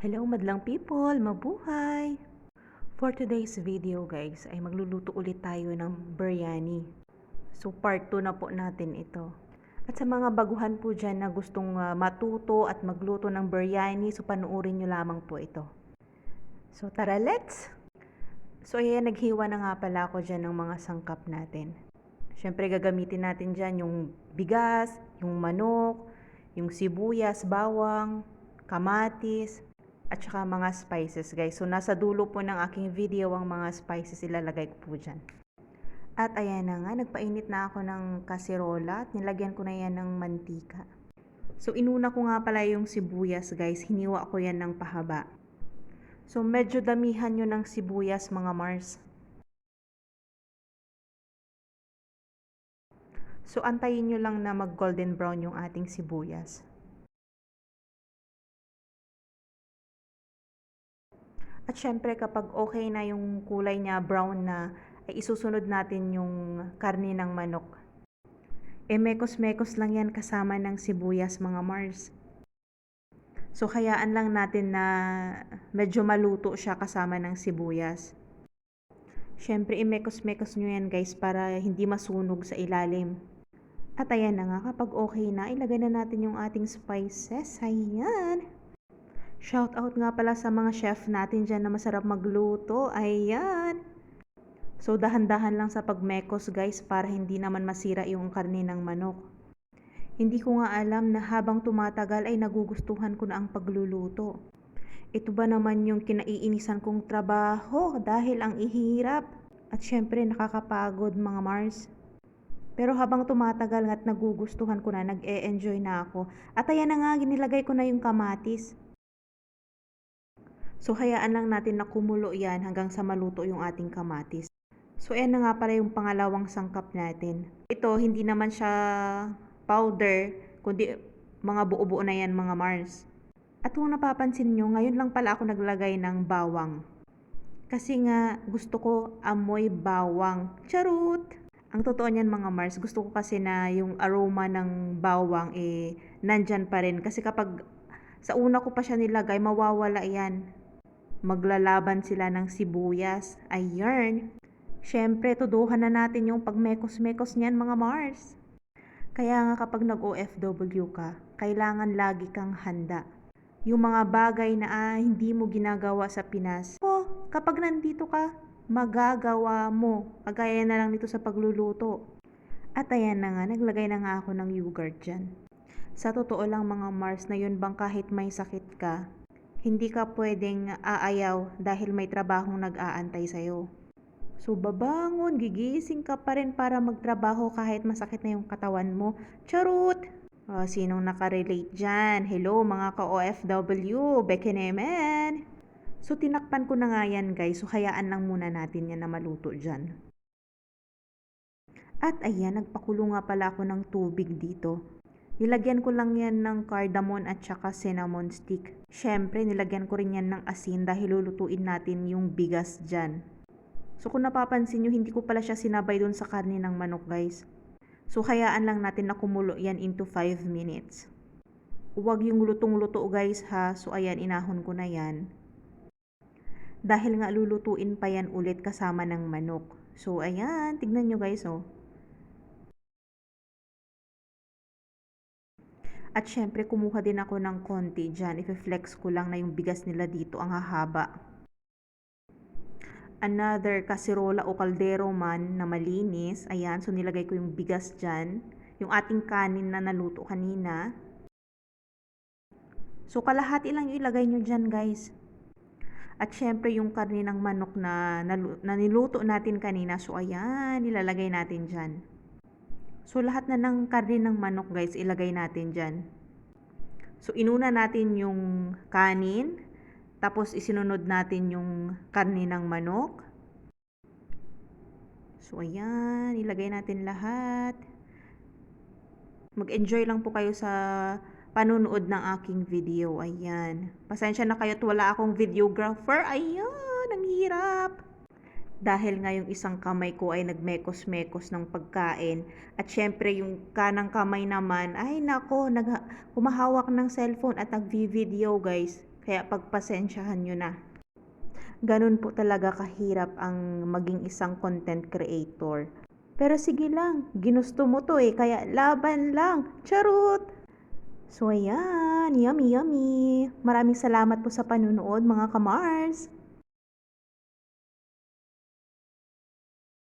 Hello madlang people, mabuhay! For today's video guys ay magluluto ulit tayo ng biryani. So part 2 na po natin ito. At sa mga baguhan po dyan na gustong matuto at magluto ng biryani, so panuorin nyo lamang po ito. So tara, let's! So ayan, naghiwa na nga pala ako dyan ng mga sangkap natin. Siyempre gagamitin natin dyan yung bigas, yung manok, yung sibuyas, bawang, kamatis, at saka mga spices guys. So nasa dulo po ng aking video ang mga spices ilalagay ko po dyan. At ayan na nga, nagpainit na ako ng kasirola at nilagyan ko na yan ng mantika. So inuna ko nga pala yung sibuyas guys, hiniwa ko yan ng pahaba. So medyo damihan nyo ng sibuyas mga Mars. So antayin nyo lang na mag golden brown yung ating sibuyas. At syempre kapag okay na yung kulay niya, brown na, ay isusunod natin yung karne ng manok. Mekos-mekos lang yan kasama ng sibuyas mga Mars. So hayaan lang natin na medyo maluto siya kasama ng sibuyas. Syempre imekos-mekos nyo yan guys para hindi masunog sa ilalim. At ayan na nga, kapag okay na, ilagay na natin yung ating spices. Ayan! Shout out nga pala sa mga chef natin dyan na masarap magluto. Ayan! So dahan-dahan lang sa pagmekos guys para hindi naman masira yung karne ng manok. Hindi ko nga alam na habang tumatagal ay nagugustuhan ko na ang pagluluto. Ito ba naman yung kinaiinisan kong trabaho dahil ang ihirap at syempre nakakapagod mga Mars. Pero habang tumatagal at nagugustuhan ko na, nag-e-enjoy na ako. At ayan na nga, ginilagay ko na yung kamatis. So hayaan lang natin na kumulo yan hanggang sa maluto yung ating kamatis. So ayan na nga pala yung pangalawang sangkap natin. Ito hindi naman siya powder, kundi mga buo-buo na yan mga Mars. At kung napapansin nyo, ngayon lang pala ako naglagay ng bawang. Kasi nga gusto ko amoy bawang. Charot! Ang totoo niyan mga Mars, gusto ko kasi na yung aroma ng bawang nandyan pa rin. Kasi kapag sa una ko pa siya nilagay, mawawala yan. Maglalaban sila ng sibuyas. Ayan. Syempre, tuduhan na natin yung pagmekos-mekos niyan mga Mars. Kaya nga kapag nag-OFW ka, kailangan lagi kang handa. Yung mga bagay na hindi mo ginagawa sa Pinas, kapag nandito ka, magagawa mo. Kagaya na lang dito sa pagluluto. At ayan na nga, naglagay na nga ako ng yogurt dyan. Sa totoo lang mga Mars, na yun bang kahit may sakit ka, hindi ka pwedeng aayaw dahil may trabahong nag-aantay sa'yo. So babangon, gigising ka pa rin para magtrabaho kahit masakit na yung katawan mo. Charot! Sinong nakarelate dyan? Hello mga ka-OFW, bekenemen! So tinakpan ko na nga yan guys, so hayaan lang muna natin yan na maluto dyan. At ayan, nagpakulo nga pala ako ng tubig dito. Nilagyan ko lang yan ng cardamom at saka cinnamon stick. Syempre, nilagyan ko rin yan ng asin dahil lulutuin natin yung bigas dyan. So kung napapansin nyo, hindi ko pala siya sinabay dun sa karne ng manok guys. So hayaan lang natin na kumulo yan into 5 minutes. Huwag yung lutong-luto guys ha. So ayan, inahon ko na yan. Dahil nga lulutuin pa yan ulit kasama ng manok. So ayan, tignan nyo guys oh. At syempre, kumuha din ako ng konti dyan. I-flex ko lang na yung bigas nila dito ang hahaba. Another kasirola o kaldero man na malinis. Ayan, so nilagay ko yung bigas dyan. Yung ating kanin na naluto kanina. So kalahati lang yung ilagay nyo dyan guys. At syempre yung karne ng manok na niluto natin kanina. So ayan, nilalagay natin dyan. So, lahat na ng karne ng manok guys, ilagay natin dyan. So, inuna natin yung kanin. Tapos, isinunod natin yung karne ng manok. So, ayan. Ilagay natin lahat. Mag-enjoy lang po kayo sa panunood ng aking video. Ayan. Pasensya na kayo at wala akong videographer. Ayan, ang hirap. Dahil nga yung isang kamay ko ay nagmekos-mekos ng pagkain. At syempre yung kanang kamay naman, ay nako, humahawak ng cellphone at nagvi-video guys. Kaya pagpasensyahan nyo na. Ganun po talaga kahirap ang maging isang content creator. Pero sige lang, ginusto mo to kaya laban lang. Charot! So ayan, yummy yummy. Maraming salamat po sa panunood mga kamars.